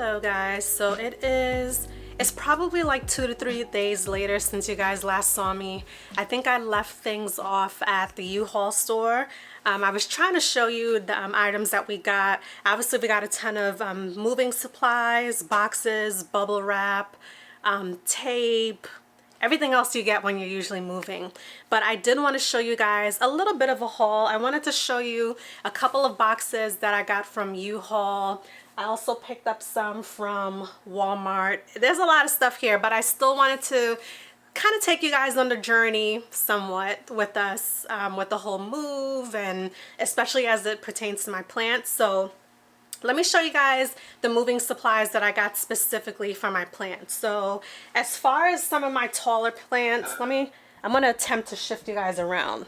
Hello guys, so it's probably like 2 to 3 days later since you guys last saw me. I think I left things off at the Uhaul store. I was trying to show you the items that we got. Obviously we got a ton of moving supplies, boxes, bubble wrap, tape, everything else you get when you're usually moving. But I did want to show you guys a little bit of a haul. I wanted to show you a couple of boxes that I got from Uhaul. I also picked up some from Walmart. There's a lot of stuff here, but I still wanted to kind of take you guys on the journey somewhat with us with the whole move, and especially as it pertains to my plants. So let me show you guys the moving supplies that I got specifically for my plants. So as far as some of my taller plants, I'm going to attempt to shift you guys around.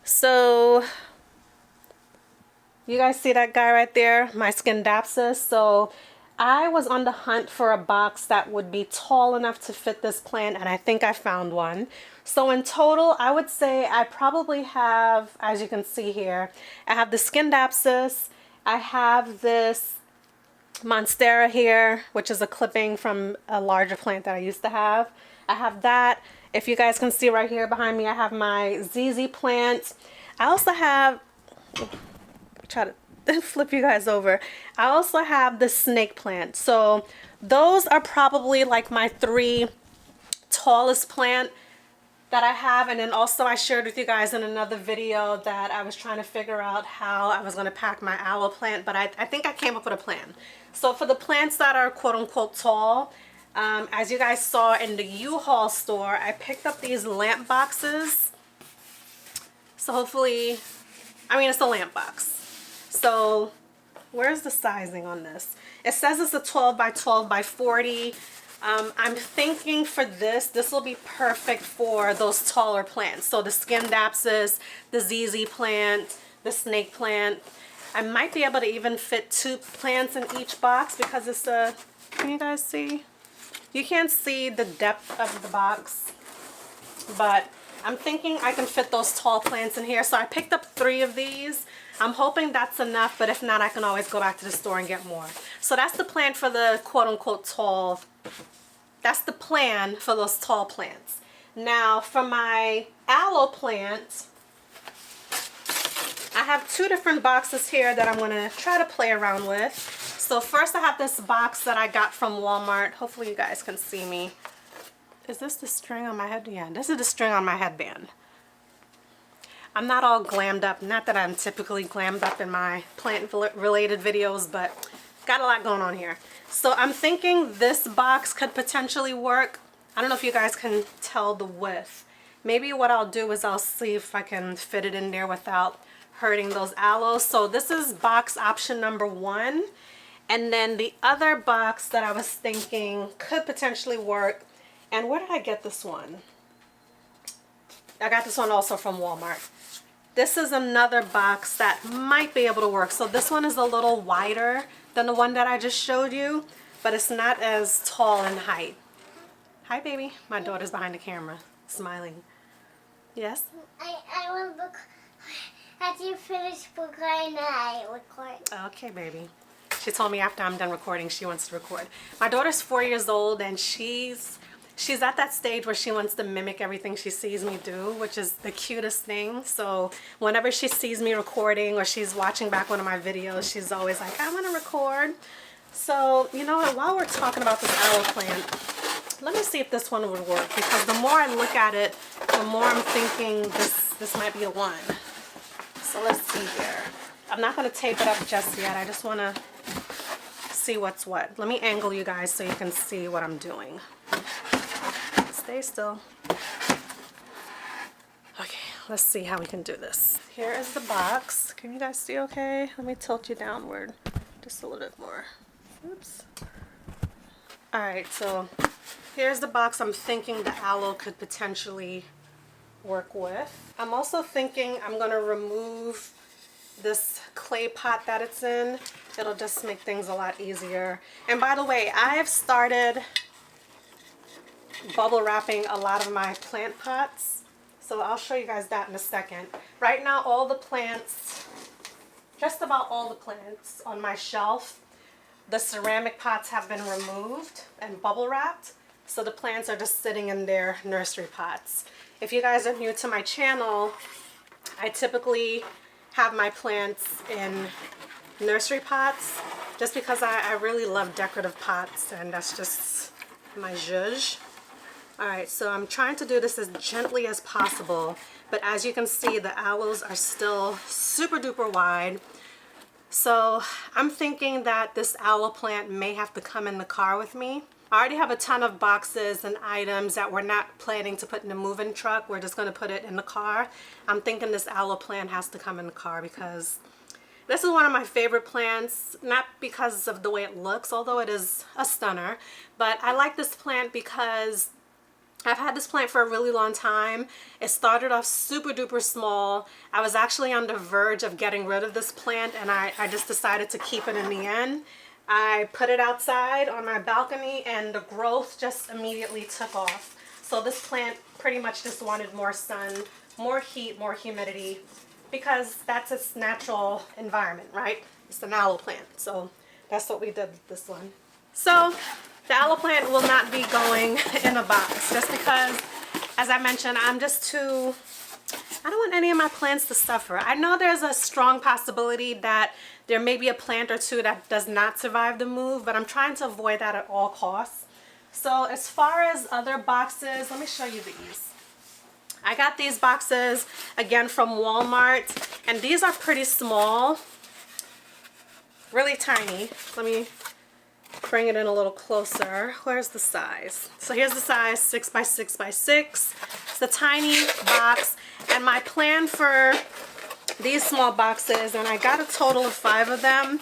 So you guys see that guy right there, my Scindapsus? So I was on the hunt for a box that would be tall enough to fit this plant, and I think I found one. So in total, I would say I probably have, as you can see here, I have the Scindapsus, I have this Monstera here, which is a clipping from a larger plant that I used to have. I have that. If you guys can see right here behind me, I have my ZZ plant. I also have, try to flip you guys over. I also have the snake plant. So those are probably like my 3 tallest plant that I have. And then also I shared with you guys in another video that I was trying to figure out how I was going to pack my aloe plant, but I think I came up with a plan. So for the plants that are quote-unquote tall, as you guys saw in the U-Haul store, I picked up these lamp boxes. So hopefully, it's a lamp box. So where's the sizing on this? It says it's a 12 by 12 by 40. I'm thinking for this will be perfect for those taller plants. So the Scindapsus, the ZZ plant, the snake plant. I might be able to even fit 2 plants in each box because it's a, can you guys see? You can't see the depth of the box, but I'm thinking I can fit those tall plants in here. So I picked up 3 of these. I'm hoping that's enough, but if not, I can always go back to the store and get more. So that's the plan for the quote-unquote tall. That's the plan for those tall plants. Now, for my aloe plant, I have 2 different boxes here that I'm going to try to play around with. So first I have this box that I got from Walmart. Hopefully you guys can see me. Is this the string on my head? Yeah, this is the string on my headband. I'm not all glammed up. Not that I'm typically glammed up in my plant-related videos, but got a lot going on here. So I'm thinking this box could potentially work. I don't know if you guys can tell the width. Maybe what I'll do is I'll see if I can fit it in there without hurting those aloes. So this is box option number 1. And then the other box that I was thinking could potentially work. And where did I get this one? I got this one also from Walmart. This is another box that might be able to work. So this one is a little wider than the one that I just showed you, but it's not as tall in height. Hi, baby. My daughter's behind the camera, smiling. Yes? I will look after you finish recording, I record. Okay, baby. She told me after I'm done recording, she wants to record. My daughter's 4 years old, and she's at that stage where she wants to mimic everything she sees me do, which is the cutest thing. So whenever she sees me recording or she's watching back one of my videos, she's always like, I want to record. So, you know what, while we're talking about this aloe plant, let me see if this one would work, because the more I look at it, the more I'm thinking this might be the one. So let's see here. I'm not going to tape it up just yet. I just want to see what's what. Let me angle you guys so you can see what I'm doing. Stay still. Okay, let's see how we can do this. Here is the box. Can you guys see okay? Let me tilt you downward just a little bit more. Oops. Alright, so here's the box I'm thinking the aloe could potentially work with. I'm also thinking I'm going to remove this clay pot that it's in. It'll just make things a lot easier. And by the way, I have started bubble wrapping a lot of my plant pots, so I'll show you guys that in a second. Right now, all the plants, just about all the plants on my shelf the ceramic pots have been removed and bubble wrapped. So the plants are just sitting in their nursery pots. If you guys are new to my channel, I typically have my plants in nursery pots just because I really love decorative pots, and that's just my zhuzh. Alright, so I'm trying to do this as gently as possible, but as you can see, the owls are still super duper wide. So I'm thinking that this owl plant may have to come in the car with me. I already have a ton of boxes and items that we're not planning to put in the move-in truck. We're just going to put it in the car. I'm thinking this owl plant has to come in the car because this is one of my favorite plants, not because of the way it looks, although it is a stunner, but I like this plant because I've had this plant for a really long time. It started off super duper small. I was actually on the verge of getting rid of this plant, and I just decided to keep it in the end. I put it outside on my balcony and the growth just immediately took off. So this plant pretty much just wanted more sun, more heat, more humidity, because that's its natural environment, right? It's an aloe plant. So that's what we did with this one. So the aloe plant will not be going in a box just because, as I mentioned, I don't want any of my plants to suffer. I know there's a strong possibility that there may be a plant or two that does not survive the move, but I'm trying to avoid that at all costs. So as far as other boxes, let me show you these. I got these boxes again from Walmart, and these are pretty small, really tiny. Let me bring it in a little closer. Where's the size? So here's the size, 6 by 6 by 6. It's a tiny box, and my plan for these small boxes, and I got a total of 5 of them.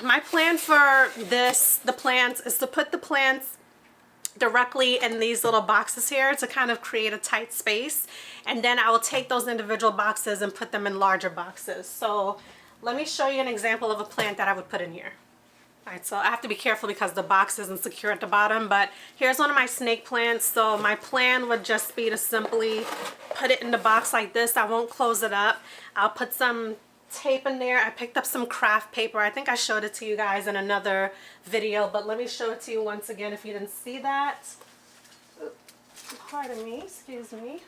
My plan for the plants, is to put the plants directly in these little boxes here to kind of create a tight space, and then I will take those individual boxes and put them in larger boxes. So let me show you an example of a plant that I would put in here. Alright, so I have to be careful because the box isn't secure at the bottom, but here's one of my snake plants. So my plan would just be to simply put it in the box like this. I won't close it up. I'll put some tape in there. I picked up some craft paper. I think I showed it to you guys in another video, but let me show it to you once again if you didn't see that. Pardon me, excuse me.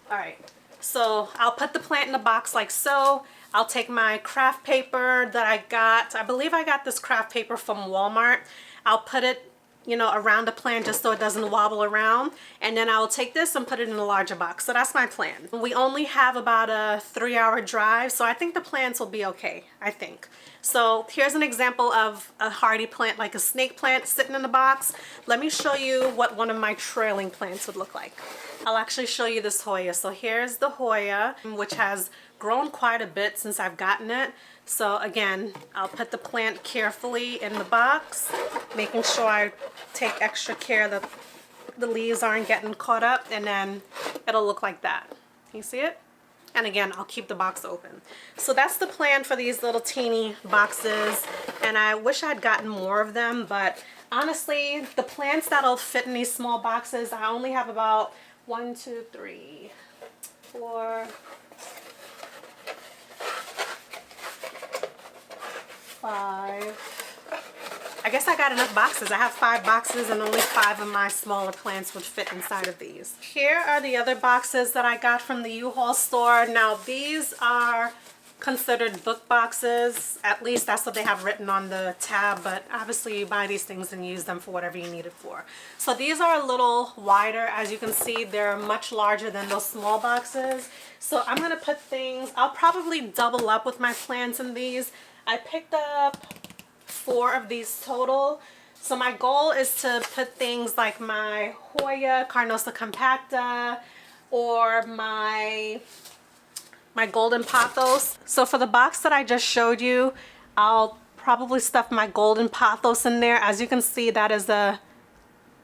Alright, so I'll put the plant in the box like so. I'll take my craft paper that I got. I believe I got this craft paper from Walmart. I'll put it, you know, around the plant just so it doesn't wobble around. And then I'll take this and put it in a larger box. So that's my plan. We only have about a 3-hour drive, so I think the plants will be okay, I think. So here's an example of a hardy plant, like a snake plant sitting in the box. Let me show you what one of my trailing plants would look like. I'll actually show you this Hoya. So here's the Hoya, which has grown quite a bit since I've gotten it. So again, I'll put the plant carefully in the box, making sure I take extra care that the leaves aren't getting caught up, and then it'll look like that. Can you see it? And again, I'll keep the box open. So that's the plan for these little teeny boxes, and I wish I'd gotten more of them, but honestly, the plants that'll fit in these small boxes, I only have about 1, 2, 3, 4, 5. I guess I got enough boxes. I have 5 boxes, and only 5 of my smaller plants would fit inside of these. Here are the other boxes that I got from the Uhaul store. Now these are considered book boxes. At least that's what they have written on the tab, but obviously you buy these things and use them for whatever you need it for. So these are a little wider. As you can see, they're much larger than those small boxes. So I'm gonna put things, I'll probably double up with my plants in these. I picked up 4 of these total. So my goal is to put things like my Hoya Carnosa compacta or my golden pothos. So for the box that I just showed you, I'll probably stuff my golden pothos in there. As you can see, that is a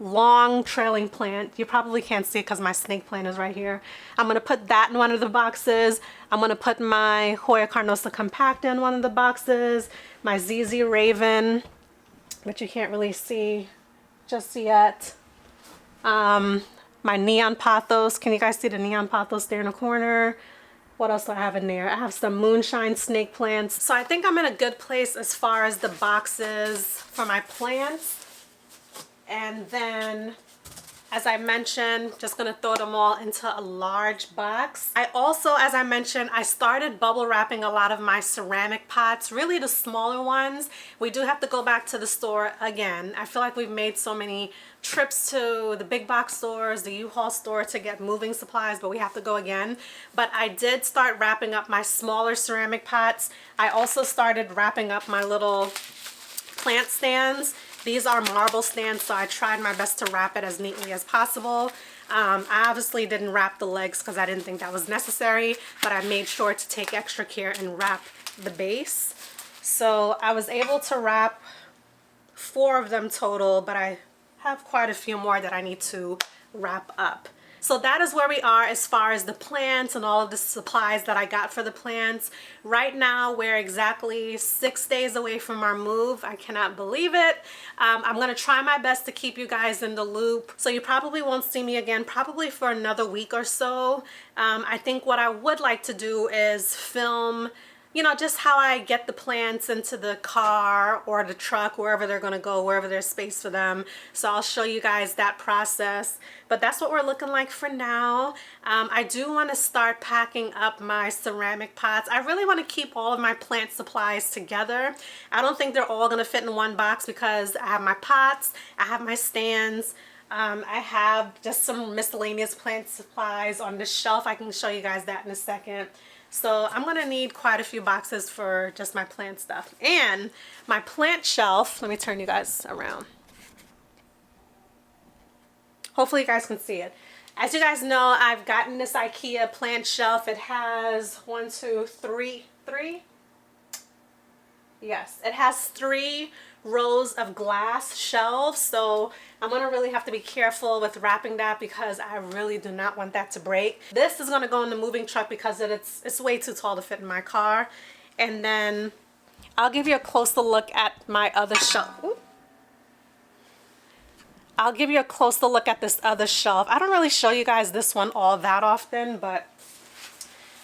long trailing plant. You probably can't see it because my snake plant is right here. I'm going to put that in one of the boxes. I'm going to put my Hoya Carnosa compacta in one of the boxes. My ZZ Raven, which you can't really see just yet. My neon pothos. Can you guys see the neon pothos there in the corner? What else do I have in there? I have some moonshine snake plants. So I think I'm in a good place as far as the boxes for my plants. And then, as I mentioned, just gonna throw them all into a large box. I also, as I mentioned, I started bubble wrapping a lot of my ceramic pots, really the smaller ones. We do have to go back to the store again. I feel like we've made so many trips to the big box stores, the Uhaul store to get moving supplies, but we have to go again. But I did start wrapping up my smaller ceramic pots. I also started wrapping up my little plant stands. These are marble stands, so I tried my best to wrap it as neatly as possible. I obviously didn't wrap the legs because I didn't think that was necessary, but I made sure to take extra care and wrap the base. So I was able to wrap 4 of them total, but I have quite a few more that I need to wrap up. So that is where we are as far as the plants and all of the supplies that I got for the plants. Right now, we're exactly 6 days away from our move. I cannot believe it. I'm gonna try my best to keep you guys in the loop. So you probably won't see me again, probably for another week or so. I think what I would like to do is film, you know, just how I get the plants into the car or the truck, wherever they're gonna go, wherever there's space for them. So I'll show you guys that process. But that's what we're looking like for now. I do wanna start packing up my ceramic pots. I really wanna keep all of my plant supplies together. I don't think they're all gonna fit in one box because I have my pots, I have my stands, I have just some miscellaneous plant supplies on the shelf. I can show you guys that in a second. So I'm gonna need quite a few boxes for just my plant stuff. And my plant shelf, let me turn you guys around. Hopefully you guys can see it. As you guys know, I've gotten this IKEA plant shelf. It has 1, 2, 3. Yes, it has 3 rows of glass shelves, so I'm gonna really have to be careful with wrapping that because I really do not want that to break. This is gonna go in the moving truck because it's way too tall to fit in my car. And then I'll give you a closer look at my other shelf. I'll give you a closer look at this other shelf. I don't really show you guys this one all that often, but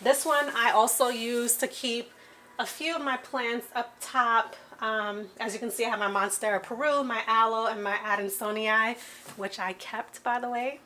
this one I also use to keep a few of my plants up top. As you can see, I have my Monstera Peru, my Aloe, and my Adansonii, which I kept, by the way.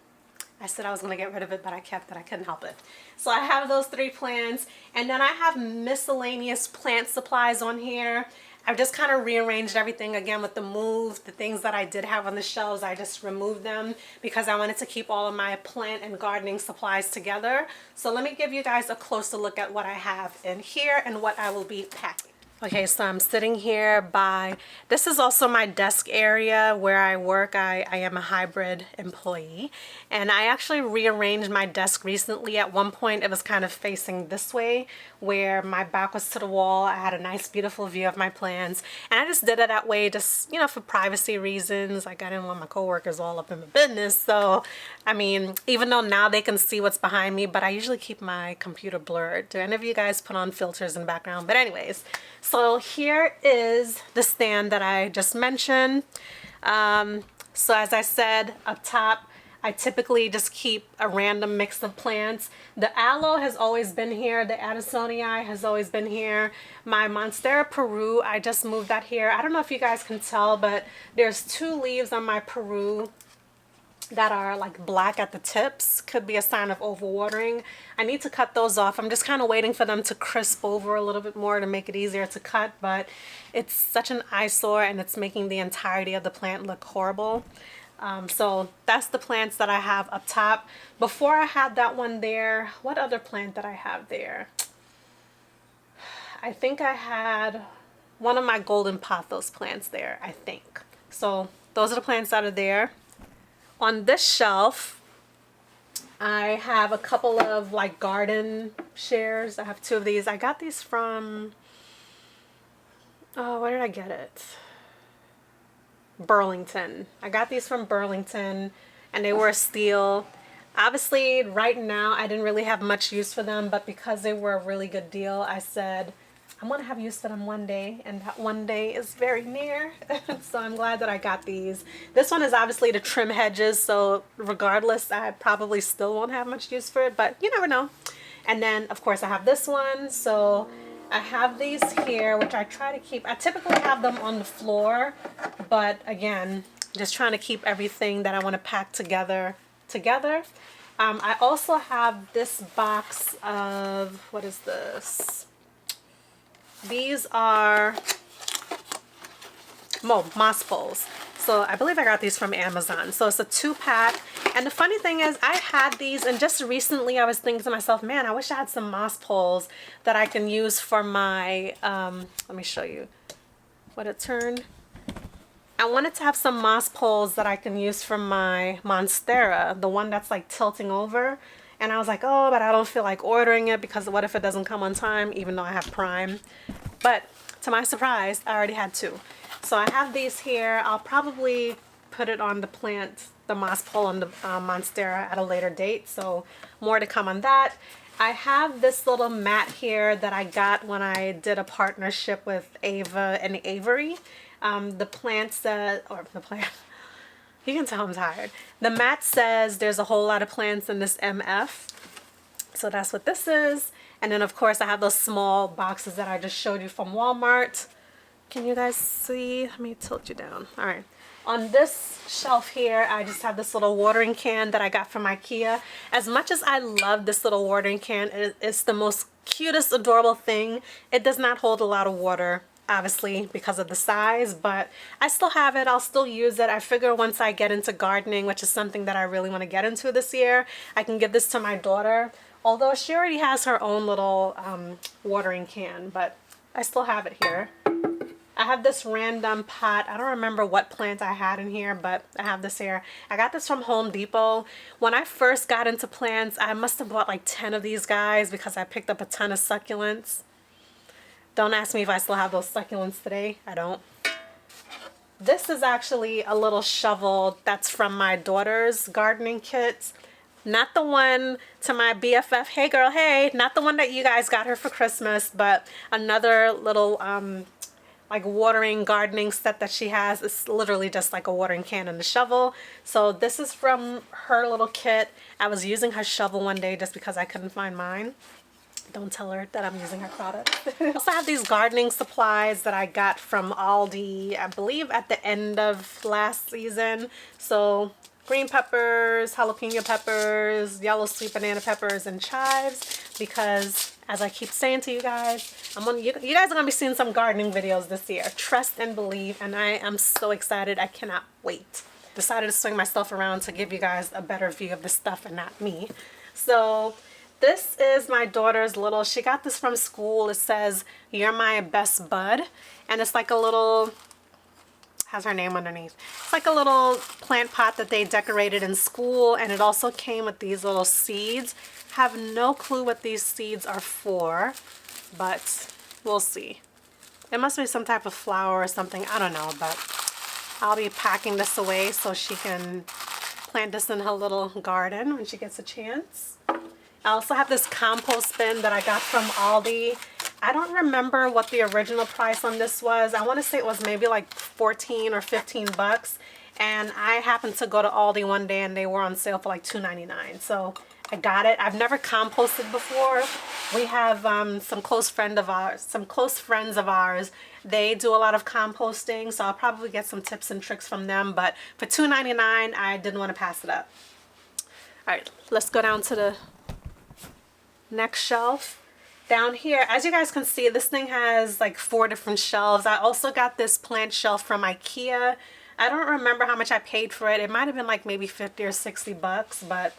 I said I was going to get rid of it, but I kept it. I couldn't help it. So I have those 3 plants, and then I have miscellaneous plant supplies on here. I've just kind of rearranged everything again with the move. The things that I did have on the shelves, I just removed them because I wanted to keep all of my plant and gardening supplies together. So let me give you guys a closer look at what I have in here and what I will be packing. Okay, so I'm sitting here by, this is also my desk area where I work. I am a hybrid employee, and I actually rearranged my desk recently. At one point it was kind of facing this way where my back was to the wall. I had a nice beautiful view of my plants, and I just did it that way just, you know, for privacy reasons. Like, I didn't want my coworkers all up in my business. So I mean, even though now they can see what's behind me, but I usually keep my computer blurred. Do any of you guys put on filters in the background? But anyways, so here is the stand that I just mentioned. So as I said up top, I typically just keep a random mix of plants. The aloe has always been here. The Adansonii has always been here. My Monstera Peru, I just moved that here. I don't know if you guys can tell, but there's 2 leaves on my Peru that are like black at the tips. Could be a sign of overwatering. I need to cut those off. I'm just kind of waiting for them to crisp over a little bit more to make it easier to cut, but it's such an eyesore and it's making the entirety of the plant look horrible. So that's the plants that I have up top. Before I had that one there, what other plant did I have there? I think I had one of my golden pothos plants there, I think. So those are the plants that are there. On this shelf, I have a couple of like garden shares. I have 2 of these. I got these from, oh, where did I get it? Burlington. I got these from Burlington, and they were a steal. Obviously, right now, I didn't really have much use for them, but because they were a really good deal, I said, I'm going to have use for them one day, and that one day is very near. So I'm glad that I got these. This one is obviously to trim hedges, so regardless, I probably still won't have much use for it, but you never know. And then of course I have this one. So I have these here, which I try to keep. I typically have them on the floor, but again, just trying to keep everything that I want to pack together. I also have this box of, what is this? These are moss poles. So I believe I got these from Amazon. So it's a 2-pack. And the funny thing is I had these, and just recently I was thinking to myself, man, I wish I had some moss poles that I can use for my, let me show you what it turned. I wanted to have some moss poles that I can use for my Monstera, the one that's like tilting over. And I was like, oh, but I don't feel like ordering it because what if it doesn't come on time, even though I have Prime. But to my surprise, I already had 2. So I have these here. I'll probably put it on the plant, the moss pole on the Monstera at a later date. So more to come on that. I have this little mat here that I got when I did a partnership with Ava and Avery. The plant says, or the plant, you can tell I'm tired. The mat says there's a whole lot of plants in this MF. So that's what this is. And then of course I have those small boxes that I just showed you from Walmart. Can you guys see? Let me tilt you down. All right. On this shelf here, I just have this little watering can that I got from IKEA. As much as I love this little watering can, it's the most cutest, adorable thing. It does not hold a lot of water, obviously, because of the size, but I still have it. I'll still use it. I figure once I get into gardening, which is something that I really want to get into this year, I can give this to my daughter. Although she already has her own little watering can, but I still have it here. I have this random pot. I don't remember what plant I had in here, but I have this here. I got this from Home Depot. When I first got into plants, I must have bought like 10 of these guys because I picked up a ton of succulents. Don't ask me if I still have those succulents today. I don't. This is actually a little shovel that's from my daughter's gardening kit. Not the one to my BFF, hey girl, hey. Not the one that you guys got her for Christmas, but another little like watering gardening set that she has. It's literally just like a watering can and a shovel. So this is from her little kit. I was using her shovel one day just because I couldn't find mine. Don't tell her that I'm using her product. I also have these gardening supplies that I got from Aldi, I believe at the end of last season. So green peppers, jalapeno peppers, yellow sweet banana peppers, and chives, because as I keep saying to you guys, you guys are gonna be seeing some gardening videos this year. Trust and believe, and I am so excited. I cannot wait. Decided to swing myself around to give you guys a better view of this stuff and not me. So this is my daughter's little, she got this from school. It says, "You're my best bud." And it's like a little, has her name underneath. It's like a little plant pot that they decorated in school. And it also came with these little seeds. Have no clue what these seeds are for, but we'll see. It must be some type of flower or something. I don't know, but I'll be packing this away so she can plant this in her little garden when she gets a chance. I also have this compost bin that I got from Aldi. I don't remember what the original price on this was. I want to say it was maybe like 14 or 15 bucks. And I happened to go to Aldi one day and they were on sale for like $2.99. So I got it. I've never composted before. We have some close friends of ours. They do a lot of composting, so I'll probably get some tips and tricks from them. But for $2.99, I didn't want to pass it up. All right, let's go down to the next shelf. Down here, as you guys can see, this thing has like 4 different shelves. I also got this plant shelf from IKEA. I don't remember how much I paid for it. It might have been like maybe 50 or 60 bucks, but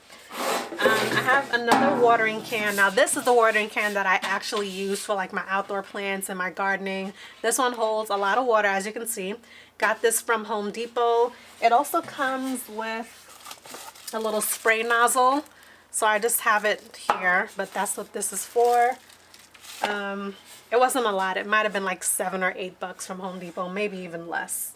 I have another watering can. Now this is the watering can that I actually use for like my outdoor plants and my gardening. This one holds a lot of water, as you can see. Got this from Home Depot. It also comes with a little spray nozzle. So I just have it here, but that's what this is for. It wasn't a lot. It might have been like 7 or 8 bucks from Home Depot, maybe even less.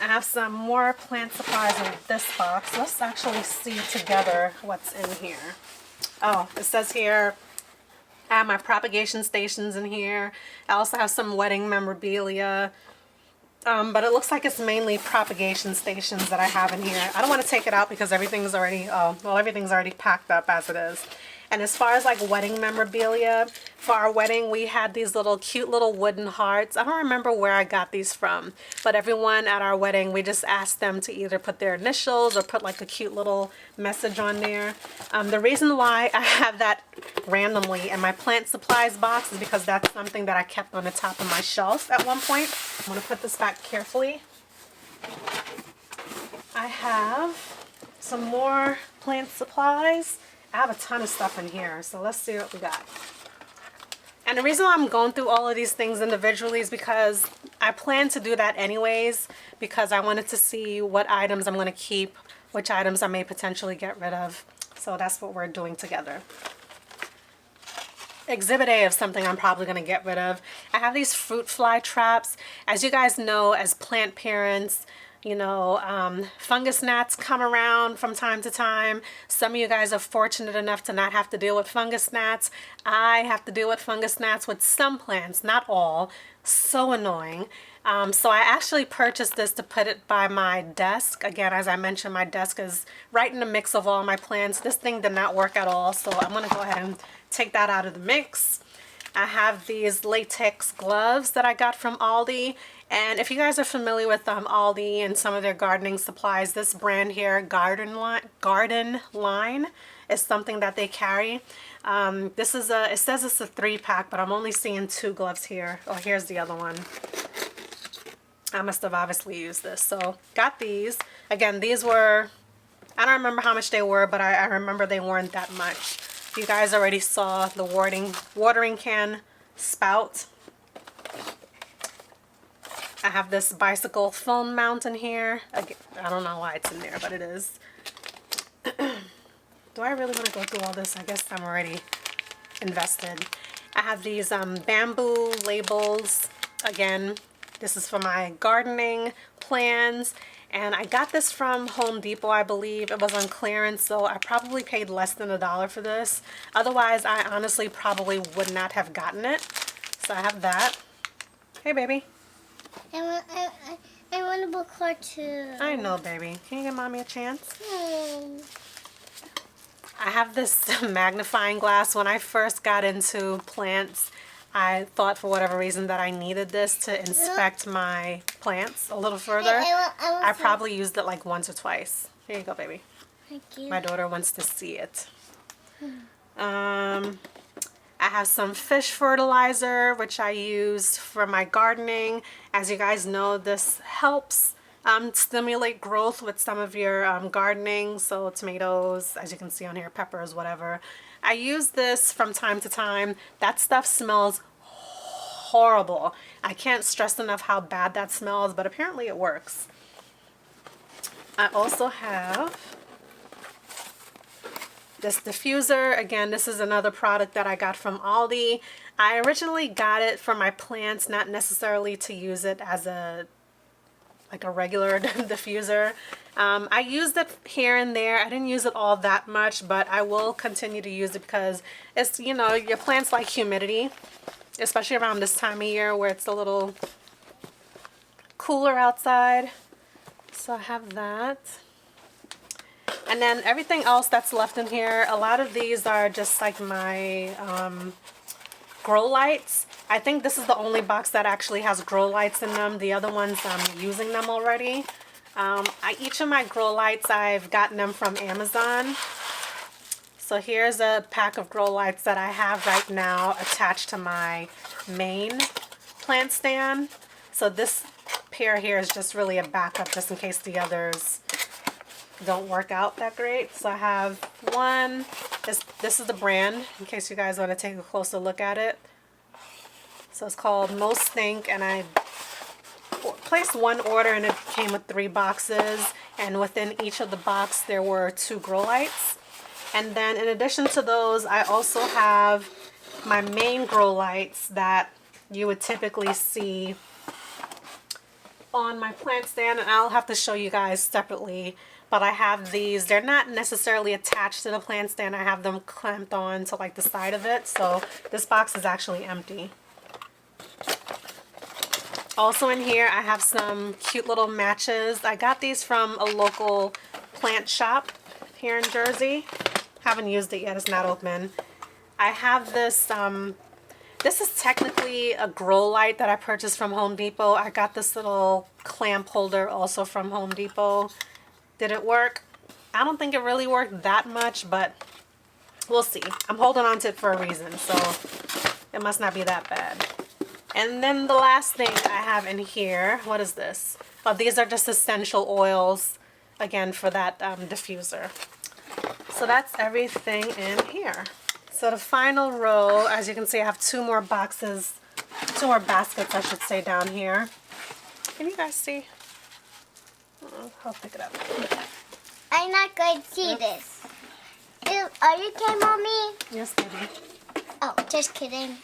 I have some more plant supplies in this box. Let's actually see together what's in here. Oh, it says here, I have my propagation stations in here. I also have some wedding memorabilia. But it looks like it's mainly propagation stations that I have in here. I don't want to take it out because everything's already, everything's already packed up as it is. And as far as like wedding memorabilia, for our wedding, we had these little cute little wooden hearts. I don't remember where I got these from, but everyone at our wedding, we just asked them to either put their initials or put like a cute little message on there. The reason why I have that randomly in my plant supplies box is because that's something that I kept on the top of my shelf at one point. I'm going to put this back carefully. I have some more plant supplies. I have a ton of stuff in here, so let's see what we got. And the reason why I'm going through all of these things individually is because I plan to do that anyways, because I wanted to see what items I'm going to keep, which items I may potentially get rid of. So that's what we're doing together. Exhibit A of something I'm probably going to get rid of. I have these fruit fly traps. As you guys know, as plant parents, you know, fungus gnats come around from time to time. Some of you guys are fortunate enough to not have to deal with fungus gnats. I have to deal with fungus gnats with some plants, not all. So annoying. So I actually purchased this to put it by my desk. Again, as I mentioned, my desk is right in the mix of all my plants. This thing did not work at all, so I'm going to go ahead and take that out of the mix. I have these latex gloves that I got from Aldi. And if you guys are familiar with Aldi and some of their gardening supplies, this brand here, Garden Line, is something that they carry. This is it says it's a 3-pack, but I'm only seeing 2 gloves here. Oh, here's the other one. I must have obviously used this. So got these. Again, these were, I don't remember how much they were, but I remember they weren't that much. You guys already saw the watering can spout. I have this bicycle phone mount in here. Again, I don't know why it's in there, but it is. Do I really want to go through all this? I guess I'm already invested. I have these bamboo labels. Again, this is for my gardening plans. And I got this from Home Depot, I believe. It was on clearance, so I probably paid less than $1 for this. Otherwise, I honestly probably would not have gotten it. So I have that. Hey, baby. I want a book card too. I know, baby. Can you give mommy a chance? Hmm. I have this magnifying glass. When I first got into plants, I thought for whatever reason that I needed this to inspect my plants a little further. I probably used it like once or twice. Here you go, baby. Thank you. My daughter wants to see it. I have some fish fertilizer, which I use for my gardening. As you guys know, this helps stimulate growth with some of your gardening. So tomatoes, as you can see on here, peppers, whatever. I use this from time to time. That stuff smells horrible. I can't stress enough how bad that smells, but apparently it works. I also have this diffuser. Again, this is another product that I got from Aldi. I originally got it for my plants, not necessarily to use it as a regular diffuser. I used it here and there. I didn't use it all that much, but I will continue to use it because it's, you know, your plants like humidity, especially around this time of year where it's a little cooler outside. So I have that. And then everything else that's left in here, a lot of these are just like my grow lights. I think this is the only box that actually has grow lights in them. The other ones, I'm using them already. Each of my grow lights, I've gotten them from Amazon. So here's a pack of grow lights that I have right now attached to my main plant stand. So this pair here is just really a backup just in case the others don't work out that great. So I have one. This is the brand, in case you guys want to take a closer look at it. So it's called Most Stink, and I placed one order and it came with 3 boxes, and within each of the box there were 2 grow lights. And then in addition to those, I also have my main grow lights that you would typically see on my plant stand, and I'll have to show you guys separately. But I have these. They're not necessarily attached to the plant stand. I have them clamped on to like the side of it. So this box is actually empty. Also in here, I have some cute little matches. I got these from a local plant shop here in Jersey. Haven't used it yet, it's not open. I have this, this is technically a grow light that I purchased from Home Depot. I got this little clamp holder also from Home Depot. Did it work? I don't think it really worked that much, but we'll see. I'm holding on to it for a reason, so it must not be that bad. And then the last thing I have in here, what is this? Oh, these are just essential oils, again, for that diffuser. So that's everything in here. So the final row, as you can see, I have two more baskets, I should say, down here. Can you guys see? I'll pick it up. I'm not going to see this. Are you okay, Mommy? Yes, baby. Oh, just kidding.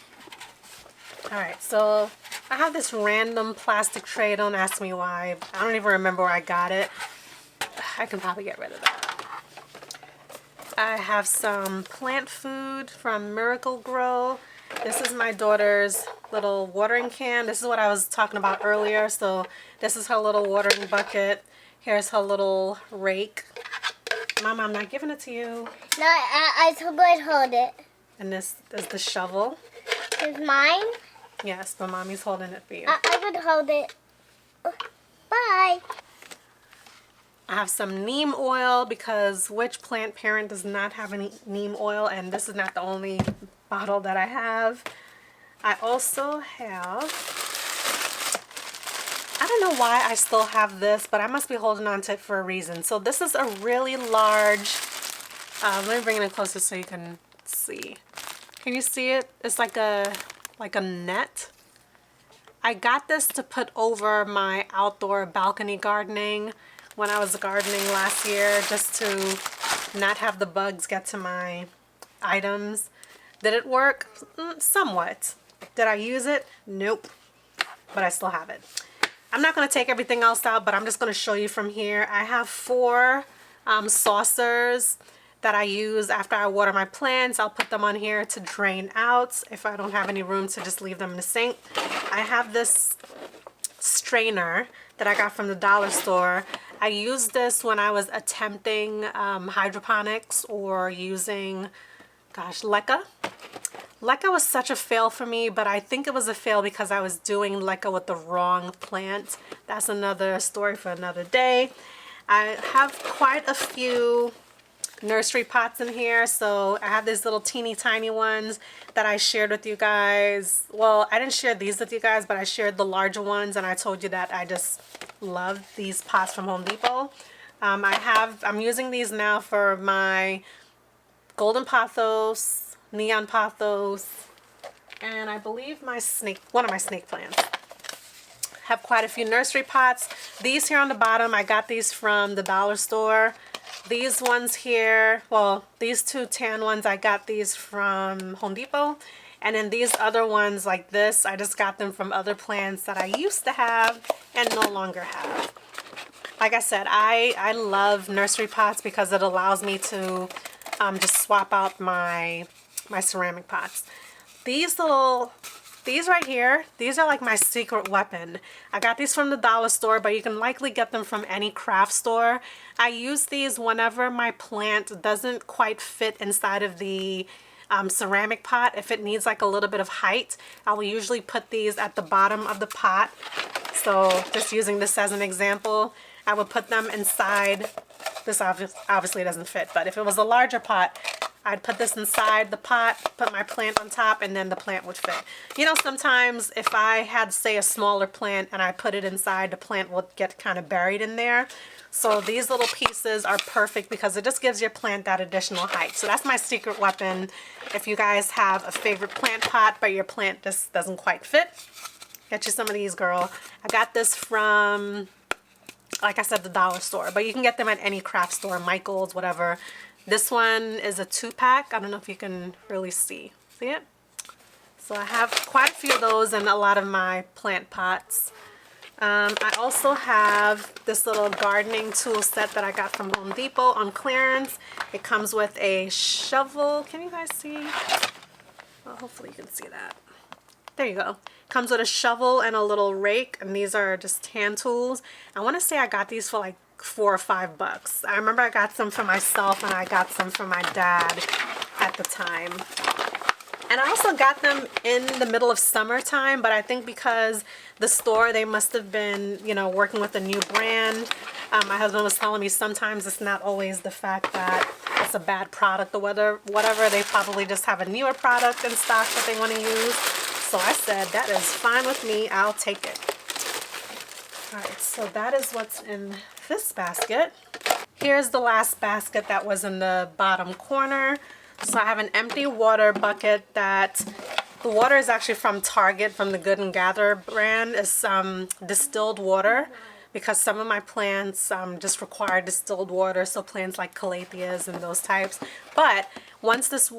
Alright, so I have this random plastic tray. Don't ask me why. I don't even remember where I got it. I can probably get rid of that. I have some plant food from Miracle Grow. This is my daughter's little watering can. This is what I was talking about earlier. So this is her little watering bucket. Here's her little rake. Mama, I'm not giving it to you. No, I would hold it. And this is the shovel. It's mine? Yes, but Mommy's holding it for you. I would hold it. Bye. I have some neem oil because which plant parent does not have any neem oil? And this is not the only bottle that I have. I also have, I don't know why I still have this, but I must be holding on to it for a reason. So this is a really large, let me bring it in closer so you can see. Can you see it? It's like a net. I got this to put over my outdoor balcony gardening when I was gardening last year, just to not have the bugs get to my items. Did it work? Somewhat. Did I use it? Nope. But I still have it. I'm not going to take everything else out, but I'm just going to show you from here. I have 4 saucers that I use after I water my plants. I'll put them on here to drain out if I don't have any room to just leave them in the sink. I have this strainer that I got from the dollar store. I used this when I was attempting hydroponics or using, gosh, leca. Leca was such a fail for me, but I think it was a fail because I was doing leca with the wrong plant. That's another story for another day. I have quite a few nursery pots in here, so I have these little teeny tiny ones that I shared with you guys. Well, I didn't share these with you guys, but I shared the larger ones, and I told you that I just love these pots from Home Depot. I'm using these now for my golden pothos, neon pothos, and I believe one of my snake plants. Have quite a few nursery pots. These here on the bottom, I got these from the dollar store. These ones here, well, these 2 tan ones, I got these from Home Depot. And then these other ones like this, I just got them from other plants that I used to have and no longer have. Like I said, I love nursery pots because it allows me to just swap out my ceramic pots. These right here, these are like my secret weapon. I got these from the dollar store, but you can likely get them from any craft store. I use these whenever my plant doesn't quite fit inside of the ceramic pot. If it needs like a little bit of height, I will usually put these at the bottom of the pot. So just using this as an example, I would put them inside. This obviously doesn't fit, but if it was a larger pot, I'd put this inside the pot, put my plant on top, and then the plant would fit. You know, sometimes if I had, say, a smaller plant and I put it inside, the plant would get kind of buried in there. So these little pieces are perfect because it just gives your plant that additional height. So that's my secret weapon. If you guys have a favorite plant pot, but your plant just doesn't quite fit, get you some of these, girl. I got this from, like I said, the dollar store, but you can get them at any craft store, Michael's, whatever. This one is a 2-pack. I don't know if you can really see. See it? So I have quite a few of those in a lot of my plant pots. I also have this little gardening tool set that I got from Home Depot on clearance. It comes with a shovel. Can you guys see? Well, hopefully you can see that. There you go. Comes with a shovel and a little rake, and these are just hand tools. I want to say I got these for like $4 or $5. I remember I got some for myself and I got some for my dad at the time. And I also got them in the middle of summertime, but I think because the store, they must have been, you know, working with a new brand. My husband was telling me sometimes it's not always the fact that it's a bad product or whatever. They probably just have a newer product in stock that they want to use. So I said, that is fine with me. I'll take it. All right, so that is what's in this basket. Here's the last basket that was in the bottom corner. So I have an empty water bucket that the water is actually from Target, from the Good and Gather brand. It's distilled water because some of my plants just require distilled water. So plants like calatheas and those types. But once this,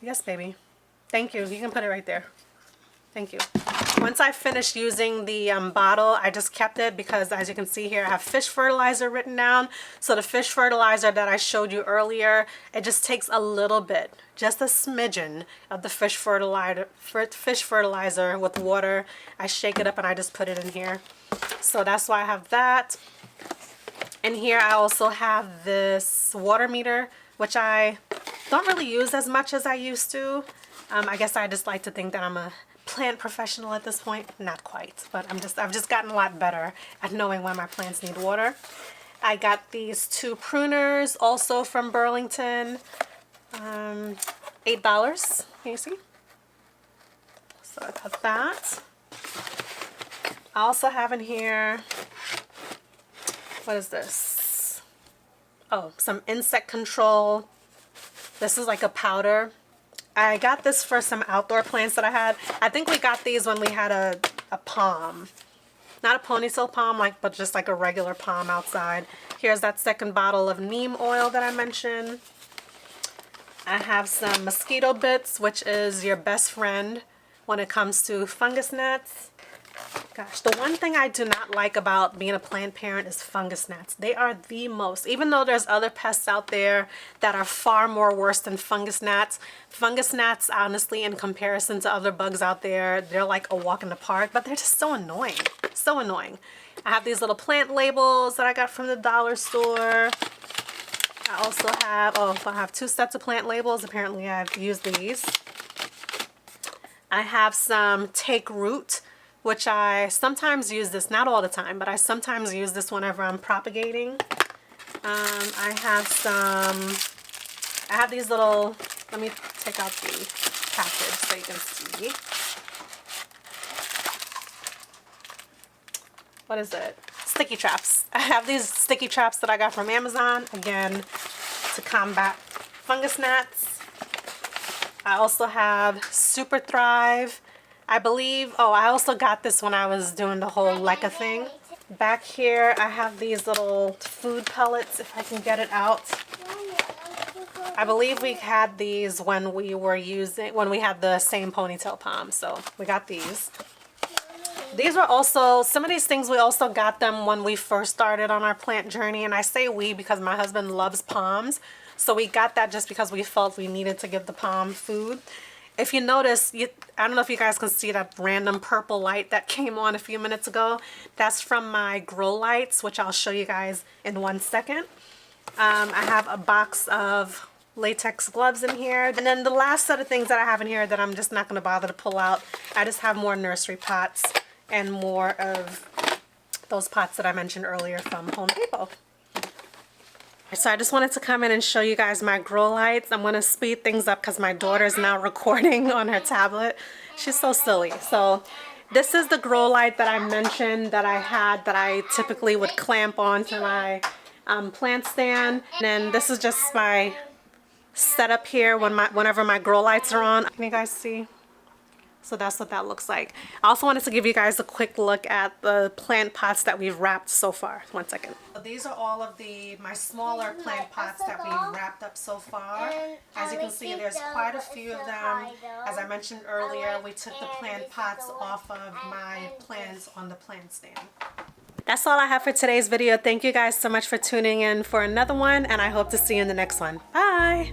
yes, baby. Thank you. You can put it right there. Thank you. Once I finished using the bottle, I just kept it because, as you can see here, I have fish fertilizer written down. So the fish fertilizer that I showed you earlier, it just takes a little bit, just a smidgen of the fish fertilizer with water. I shake it up and I just put it in here. So that's why I have that. And here I also have this water meter, which I don't really use as much as I used to. I guess I just like to think that I'm a plant professional at this point. Not quite, but I've just gotten a lot better at knowing when my plants need water. I got these 2 pruners also from Burlington. $8. Can you see? So I got that. I also have in here, what is this? Oh, some insect control. This is like a powder. I got this for some outdoor plants that I had. I think we got these when we had a palm. Not a ponytail palm, but just like a regular palm outside. Here's that second bottle of neem oil that I mentioned. I have some mosquito bits, which is your best friend when it comes to fungus gnats. Gosh, the one thing I do not like about being a plant parent is fungus gnats. They are the most, even though there's other pests out there that are far more worse than fungus gnats. Fungus gnats, honestly, in comparison to other bugs out there, they're like a walk in the park, but they're just so annoying. So annoying. I have these little plant labels that I got from the dollar store. I also have, I have 2 sets of plant labels. Apparently I've used these. I have some Take Root, which I sometimes use this, not all the time, but I sometimes use this whenever I'm propagating. I have these little, let me take out the package so you can see. What is it? Sticky traps. I have these sticky traps that I got from Amazon, again, to combat fungus gnats. I also have Super Thrive. I believe, I also got this when I was doing the whole LECA thing. Back here, I have these little food pellets, if I can get it out. I believe we had these when we had the same ponytail palm, so we got these. These were also, some of these things we also got them when we first started on our plant journey, and I say we because my husband loves palms, so we got that just because we felt we needed to give the palm food. If you notice, I don't know if you guys can see that random purple light that came on a few minutes ago. That's from my grow lights, which I'll show you guys in 1 second. I have a box of latex gloves in here. And then the last set of things that I have in here that I'm just not going to bother to pull out, I just have more nursery pots and more of those pots that I mentioned earlier from Home Depot. So I just wanted to come in and show you guys my grow lights. I'm going to speed things up because my daughter's now recording on her tablet. She's so silly. So this is the grow light that I mentioned that I had that I typically would clamp onto my plant stand. And then this is just my setup here whenever my grow lights are on. Can you guys see? So that's what that looks like. I also wanted to give you guys a quick look at the plant pots that we've wrapped so far. 1 second. So these are all of my smaller plant pots that we've wrapped up so far. As you can see, there's quite a few of them. As I mentioned earlier, we took the plant pots off of my plants on the plant stand. That's all I have for today's video. Thank you guys so much for tuning in for another one, and I hope to see you in the next one. Bye!